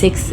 6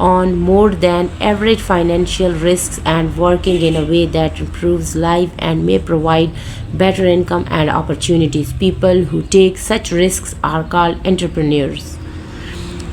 on more than average financial risks and working in a way that improves life and may provide better income and opportunities. People who take such risks are called entrepreneurs.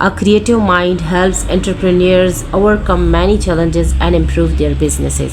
A creative mind helps entrepreneurs overcome many challenges and improve their businesses.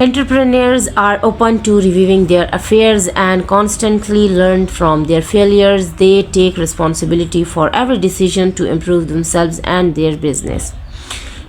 Entrepreneurs are open to reviewing their affairs and constantly learn from their failures. They take responsibility for every decision to improve themselves and their business.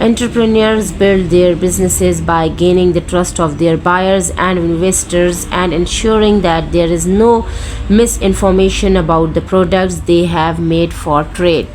Entrepreneurs build their businesses by gaining the trust of their buyers and investors and ensuring that there is no misinformation about the products they have made for trade.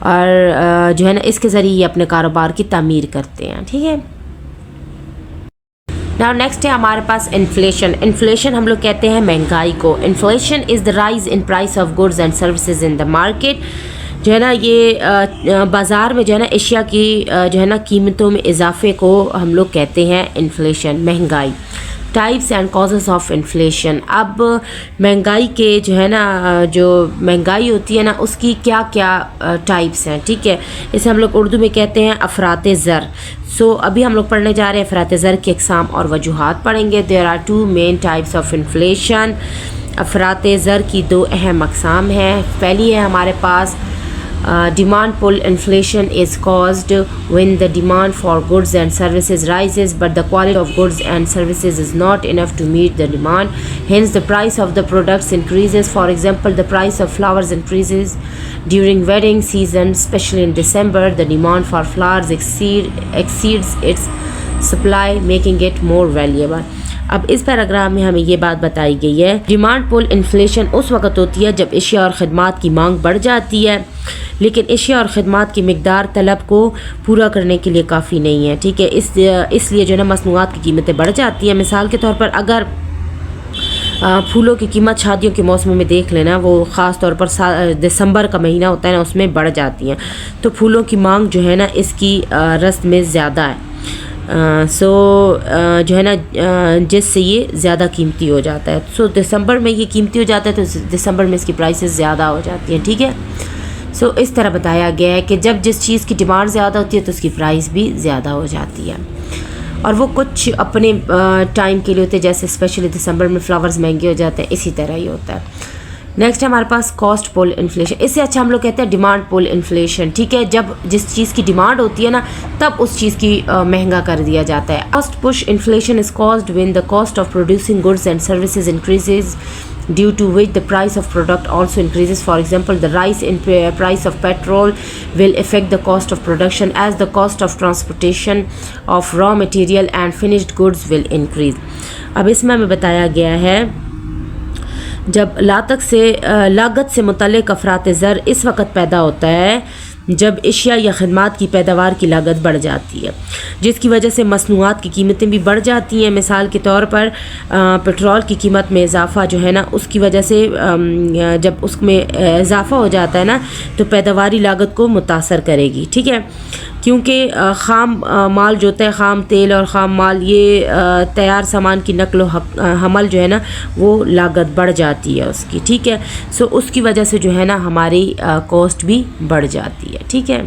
اور جو ہے نا اس کے ذریعے یہ اپنے کاروبار کی تعمیر کرتے ہیں. ٹھیک ہے. Now next ہے ہمارے پاس انفلیشن ہم لوگ کہتے ہیں مہنگائی کو. Inflation is the rise in price of goods and services in the market. جو ہے نا یہ بازار میں جو ہے نا اشیاء کی جو ہے نا قیمتوں میں اضافے کو ہم لوگ کہتے ہیں انفلیشن, مہنگائی. Types and causes of inflation. اب مہنگائی کے جو ہے نا جو مہنگائی ہوتی ہے نا اس کی کیا کیا ٹائپس ہیں. ٹھیک ہے. اسے ہم لوگ اردو میں کہتے ہیں افراط زر. ابھی ہم لوگ پڑھنے جا رہے ہیں افراط زر کی اقسام اور وجوہات پڑھیں گے. There are 2 main types of inflation. افراط زر کی 2 اہم اقسام ہیں. پہلی ہے ہمارے پاس demand pull. Inflation is caused when the demand for goods and services rises but the quality of goods and services is not enough to meet the demand, hence the price of the products increases. For example, the price of flowers increases during wedding season, especially in December. The demand for flowers exceeds its supply, making it more valuable. اب اس paragraph میں ہمیں یہ بات بتائی گئی ہے, demand پول inflation اس وقت ہوتی ہے جب اشیاء اور خدمات کی مانگ بڑھ جاتی ہے لیکن اشیاء اور خدمات کی مقدار طلب کو پورا کرنے کے لیے کافی نہیں ہے. ٹھیک ہے. اس لیے جو ہے نا مصنوعات کی قیمتیں بڑھ جاتی ہیں. مثال کے طور پر اگر پھولوں کی قیمت شادیوں کے موسم میں دیکھ لینا, وہ خاص طور پر دسمبر کا مہینہ ہوتا ہے نا, اس میں بڑھ جاتی ہیں, تو پھولوں کی مانگ جو ہے نا اس کی رسط میں زیادہ ہے. جو ہے نا جس سے یہ زیادہ قیمتی ہو جاتا ہے. دسمبر میں یہ قیمتی ہو جاتا ہے تو دسمبر میں اس کی پرائسز زیادہ ہو جاتی ہیں. ٹھیک ہے. اس طرح بتایا گیا ہے کہ جب جس چیز کی ڈیمانڈ زیادہ ہوتی ہے تو اس کی پرائس بھی زیادہ ہو جاتی ہے, اور وہ کچھ اپنے ٹائم کے لیے ہوتے ہیں, جیسے اسپیشلی دسمبر میں فلاورز مہنگے ہو جاتے ہیں, اسی طرح ہی ہوتا ہے. نیکسٹ ہمارے پاس کاسٹ پول انفلیشن. اس سے اچھا ہم لوگ کہتے ہیں ڈیمانڈ پول انفلیشن. ٹھیک ہے. جب جس چیز کی ڈیمانڈ ہوتی ہے نا تب اس چیز کی مہنگا کر دیا جاتا ہے. Cost push inflation is caused when the cost of producing goods and services increases due to which the price of product also increases. For example, the rise in price of petrol will affect the cost of production as the cost of transportation of raw material and finished goods will increase. اب اس میں ہمیں بتایا گیا ہے جب لاگت سے متعلق افراط زر اس وقت پیدا ہوتا ہے جب اشیاء یا خدمات کی پیداوار کی لاگت بڑھ جاتی ہے, جس کی وجہ سے مصنوعات کی قیمتیں بھی بڑھ جاتی ہیں. مثال کے طور پر پٹرول کی قیمت میں اضافہ جو ہے نا اس کی وجہ سے جب اس میں اضافہ ہو جاتا ہے نا تو پیداواری لاگت کو متاثر کرے گی. ٹھیک ہے. کیونکہ خام مال جو ہوتا ہے, خام تیل اور خام مال, یہ تیار سامان کی نقل و حمل جو ہے نا وہ لاگت بڑھ جاتی ہے اس کی. ٹھیک ہے. اس کی وجہ سے جو ہے نا ہماری کاسٹ بھی بڑھ جاتی ہے. ٹھیک ہے.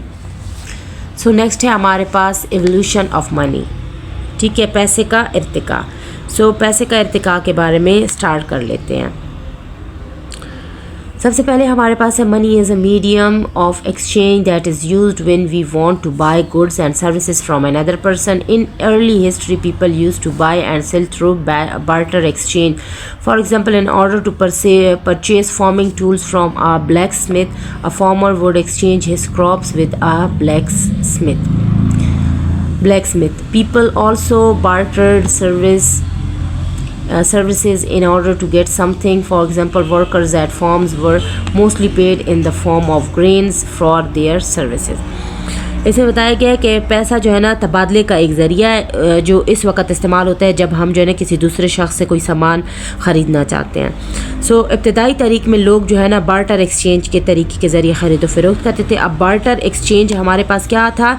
نیکسٹ ہے ہمارے پاس ایولیوشن آف منی. ٹھیک ہے. پیسے کا ارتقاء. پیسے کا ارتقاء کے بارے میں اسٹارٹ کر لیتے ہیں. سب سے پہلے ہمارے پاس ہے money is a medium of exchange that is used when we want to buy goods and services from another person. In early history people use to buy and sell through barter exchange. For example, in order to purchase farming tools from a blacksmith, a farmer would exchange his crops with a blacksmith. People also bartered services in order to get something. For example, workers at farms were mostly paid in the form of grains for their services. اس میں بتایا گیا ہے کہ پیسہ جو ہے نا تبادلے کا ایک ذریعہ ہے جو اس وقت استعمال ہوتا ہے جب ہم جو ہے نا کسی دوسرے شخص سے کوئی سامان خریدنا چاہتے ہیں. ابتدائی طریق میں لوگ جو ہے نا بارٹر ایکسچینج کے طریقے کے ذریعے خرید و فروخت کرتے تھے. اب بارٹر ایکسچینج ہمارے پاس کیا تھا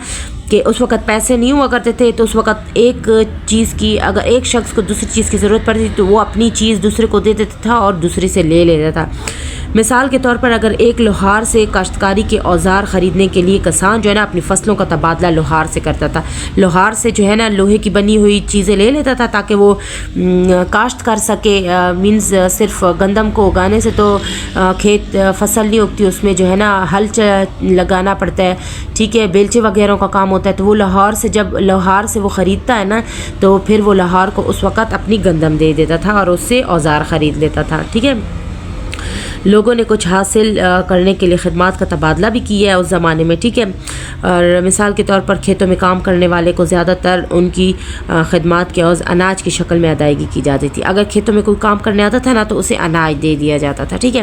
کہ اس وقت پیسے نہیں ہوا کرتے تھے, تو اس وقت ایک چیز کی اگر ایک شخص کو دوسری چیز کی ضرورت پڑتی تو وہ اپنی چیز دوسرے کو دے دیتا تھا اور دوسرے سے لے لیتا تھا. مثال کے طور پر اگر ایک لوہار سے کاشتکاری کے اوزار خریدنے کے لیے کسان جو ہے نا اپنی فصلوں کا تبادلہ لوہار سے کرتا تھا. لوہار سے جو ہے نا لوہے کی بنی ہوئی چیزیں لے لیتا تھا تاکہ وہ کاشت کر سکے. مینز صرف گندم کو اگانے سے تو کھیت فصل نہیں اگتی, اس میں جو ہے نا ہل لگانا پڑتا ہے. ٹھیک ہے. بیلچے وغیرہ کا کام ہوتا ہے, تو وہ لاہور سے جب لوہار سے وہ خریدتا ہے نا تو پھر وہ لاہور کو اس وقت اپنی گندم دے دیتا تھا اور اس سے اوزار خرید لیتا تھا. ٹھیک ہے. لوگوں نے کچھ حاصل کرنے کے لیے خدمات کا تبادلہ بھی کیا ہے اس زمانے میں. ٹھیک ہے. اور مثال کے طور پر کھیتوں میں کام کرنے والے کو زیادہ تر ان کی خدمات کے عوض اناج کی شکل میں ادائیگی کی جاتی تھی. اگر کھیتوں میں کوئی کام کرنے آتا تھا نا تو اسے اناج دے دیا جاتا تھا. ٹھیک ہے.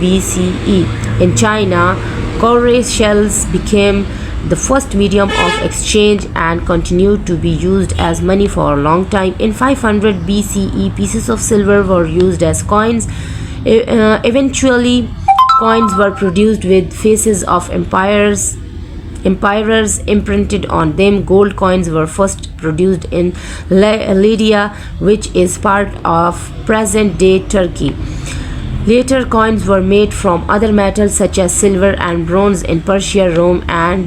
BCE in China, cowrie shells became the first medium of exchange and continued to be used as money for a long time. In 500 BCE, pieces of silver were used as coins. Eventually, coins were produced with faces of emperors imprinted on them. Gold coins were first produced in Lydia, which is part of present-day Turkey. Later, coins were made from other metals such as silver and bronze in Persia, Rome, and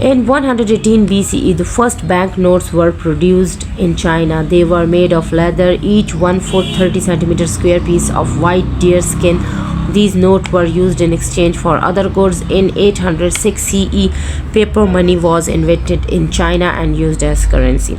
In 118 BCE, the first banknotes were produced in China. They were made of leather, each 1/4 30 cm square piece of white deer skin. These notes were used in exchange for other goods. In 806 CE, paper money was invented in China and used as currency.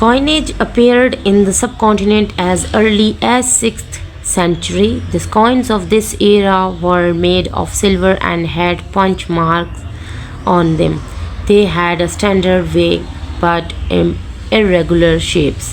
Coinage appeared in the subcontinent as early as 6th century. The coins of this era were made of silver and had punch marks on them. They had a standard weight but irregular shapes.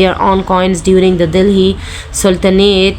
their own coins during the Delhi Sultanate.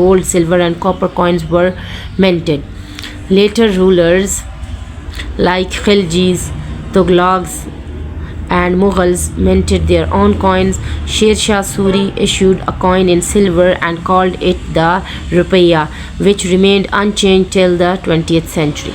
gold, silver and copper coins were minted. Later rulers like Khiljis, Tughlaqs and Mughals minted their own coins. Sher Shah Suri issued a coin in silver and called it the rupiah, which remained unchanged till the 20th century.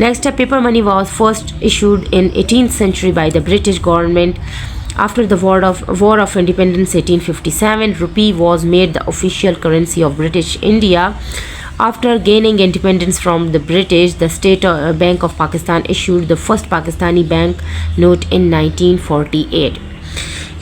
Next, paper money was first issued in 18th century by the British government. After the War of Independence 1857, rupee was made the official currency of British India. After gaining independence from the British, the State Bank of Pakistan issued the first Pakistani bank note in 1948.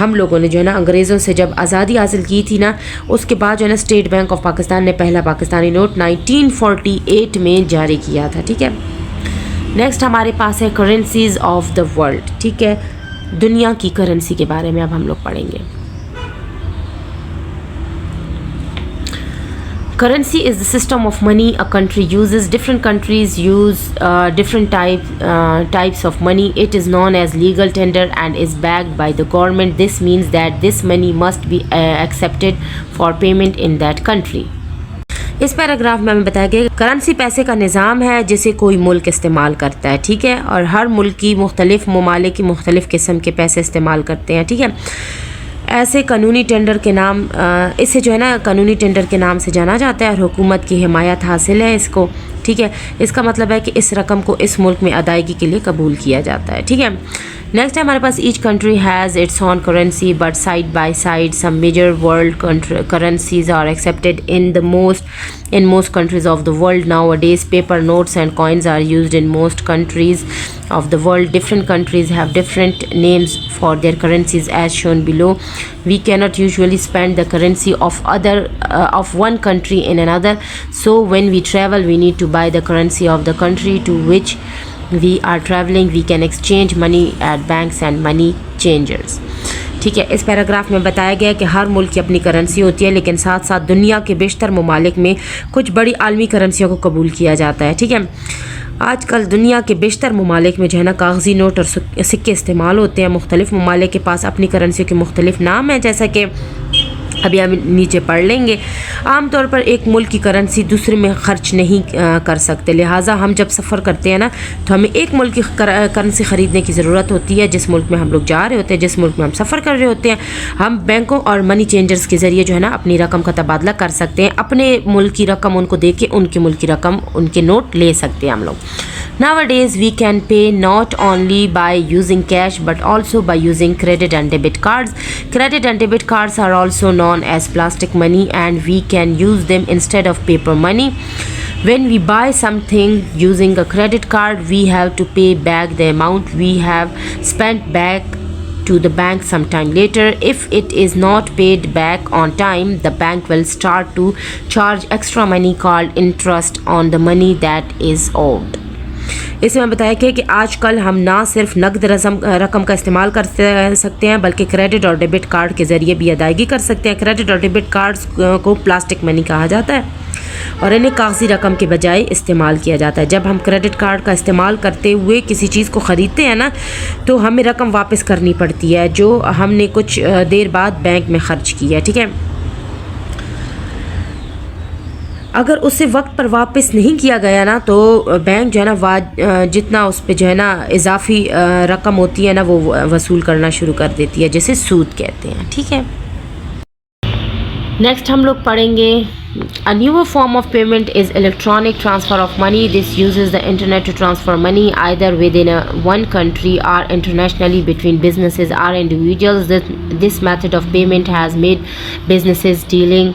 ہم لوگوں نے جو ہے نا انگریزوں سے جب آزادی حاصل کی تھی نا، اس کے بعد جو ہے نا اسٹیٹ بینک آف پاکستان نے پہلا پاکستانی نوٹ 1948 میں جاری کیا تھا. ٹھیک ہے، نیکسٹ ہمارے پاس ہے کرنسیز آف دا ورلڈ. ٹھیک ہے، دنیا کی کرنسی کے بارے میں اب ہم لوگ پڑھیں گے. Currency is the system of money a country uses. Different countries use different types of money. It is known as legal tender and is backed by the government. This means that this money must be accepted for payment in that country. اس paragraph میں ہمیں بتایا گیا کہ currency پیسے کا نظام ہے جسے کوئی ملک استعمال کرتا ہے. ٹھیک ہے، اور ہر ملک کی مختلف ممالک کی مختلف قسم کے پیسے استعمال کرتے ہیں. ٹھیک ہے، ایسے قانونی ٹینڈر کے نام اسے جو ہے نا قانونی ٹینڈر کے نام سے جانا جاتا ہے اور حکومت کی حمایت حاصل ہے اس کو. ٹھیک ہے، اس کا مطلب ہے کہ اس رقم کو اس ملک میں ادائیگی کے لیے قبول کیا جاتا ہے. ٹھیک ہے، نیکسٹ ہمارے پاس each country has its own currency but side by side some major world currencies are accepted in most countries of the world. Nowadays paper notes and coins are used in most countries of the world. Different countries have different names for their currencies as shown below. We cannot usually spend the currency of one country in another, so when we travel we need to buy the currency of the country to which we are traveling. We can exchange money at banks and money changers. ٹھیک ہے، اس paragraph میں بتایا گیا کہ ہر ملک کی اپنی currency ہوتی ہے، لیکن ساتھ ساتھ دنیا کے بیشتر ممالک میں کچھ بڑی عالمی کرنسیوں کو قبول کیا جاتا ہے. ٹھیک ہے، آج کل دنیا کے بیشتر ممالک میں جو ہے نا کاغذی نوٹ اور سکے استعمال ہوتے ہیں. مختلف ممالک کے پاس اپنی کرنسیوں کے مختلف نام ہیں، جیسا کہ ابھی ہم نیچے پڑھ لیں گے. عام طور پر ایک ملک کی کرنسی دوسرے میں خرچ نہیں کر سکتے، لہٰذا ہم جب سفر کرتے ہیں نا تو ہمیں ایک ملک کی کرنسی خریدنے کی ضرورت ہوتی ہے جس ملک میں ہم لوگ جا رہے ہوتے ہیں، جس ملک میں ہم سفر کر رہے ہوتے ہیں. ہم بینکوں اور منی چینجرز کے ذریعے جو ہے نا اپنی رقم کا تبادلہ کر سکتے ہیں. اپنے ملک کی رقم ان کو دے کے ان کے ملک کی رقم ان کے نوٹ لے سکتے ہیں ہم لوگ. Nowadays we can pay not only by using cash but also by using credit and debit cards. Credit and debit cards are also known as plastic money and we can use them instead of paper money. When we buy something using a credit card, we have to pay back the amount we have spent back to the bank sometime later. If it is not paid back on time, the bank will start to charge extra money called interest on the money that is owed. اس میں بتایا کہ آج کل ہم نہ صرف نقد رقم کا استعمال کر سکتے ہیں بلکہ کریڈٹ اور ڈیبٹ کارڈ کے ذریعے بھی ادائیگی کر سکتے ہیں. کریڈٹ اور ڈیبٹ کارڈز کو پلاسٹک منی کہا جاتا ہے اور انہیں کاغذی رقم کے بجائے استعمال کیا جاتا ہے. جب ہم کریڈٹ کارڈ کا استعمال کرتے ہوئے کسی چیز کو خریدتے ہیں نا تو ہمیں رقم واپس کرنی پڑتی ہے جو ہم نے کچھ دیر بعد بینک میں خرچ کی ہے. ٹھیک ہے، اگر اسے وقت پر واپس نہیں کیا گیا نا تو بینک جو ہے نا جتنا اس پہ جو ہے نا اضافی رقم ہوتی ہے نا وہ وصول کرنا شروع کر دیتی ہے، جسے سود کہتے ہیں. ٹھیک ہے، نیکسٹ ہم لوگ پڑھیں گے A newer form of payment is electronic transfer of money. This uses the internet to transfer money either within one country or internationally between businesses or individuals. This method of payment has made businesses dealing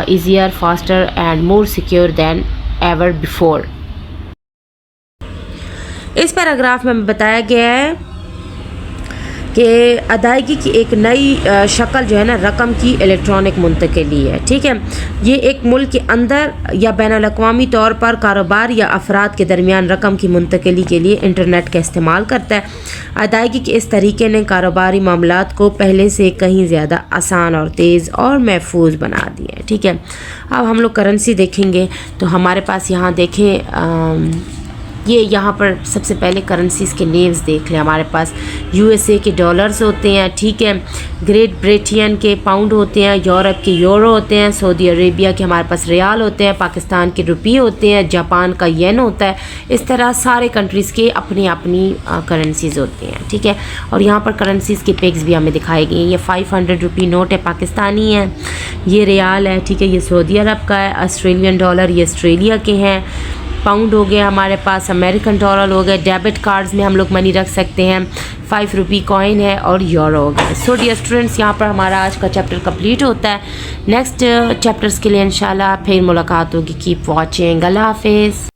easier, faster and more secure than ever before. Us paragraph میں بتایا گیا ہے کہ ادائیگی کی ایک نئی شکل جو ہے نا رقم کی الیکٹرانک منتقلی ہے. ٹھیک ہے، یہ ایک ملک کے اندر یا بین الاقوامی طور پر کاروبار یا افراد کے درمیان رقم کی منتقلی کے لیے انٹرنیٹ کا استعمال کرتا ہے. ادائیگی کے اس طریقے نے کاروباری معاملات کو پہلے سے کہیں زیادہ آسان اور تیز اور محفوظ بنا دیا ہے. ٹھیک ہے، اب ہم لوگ کرنسی دیکھیں گے تو ہمارے پاس یہاں دیکھیں یہ یہاں پر سب سے پہلے کرنسیز کے نیمز دیکھ لیں. ہمارے پاس USA کے ڈالرز ہوتے ہیں. ٹھیک ہے، گریٹ بریٹین کے پاؤنڈ ہوتے ہیں، یورپ کے یورو ہوتے ہیں، سعودی عربیہ کے ہمارے پاس ریال ہوتے ہیں، پاکستان کے روپیے ہوتے ہیں، جاپان کا ین ہوتا ہے. اس طرح سارے کنٹریز کے اپنی کرنسیز ہوتے ہیں. ٹھیک ہے، اور یہاں پر کرنسیز کے پیکس بھی ہمیں دکھائے گئے ہیں. یہ 500 روپی نوٹ ہے، پاکستانی ہے. یہ ریال ہے. ٹھیک ہے، یہ سعودی عرب کا ہے. آسٹریلین ڈالر یہ آسٹریلیا کے ہیں. پاؤنڈ ہو گیا ہمارے پاس. امریکن ڈالر ہو گئے. ڈیبٹ کارڈز میں ہم لوگ منی رکھ سکتے ہیں. 5 روپی کوائن ہے اور یورو ہو گئے. سو ڈیئر اسٹوڈنٹس، یہاں پر ہمارا آج کا چیپٹر کمپلیٹ ہوتا ہے. نیکسٹ چیپٹرز کے لیے انشاءاللہ پھر ملاقات ہوگی. Keep watching. اللہ حافظ.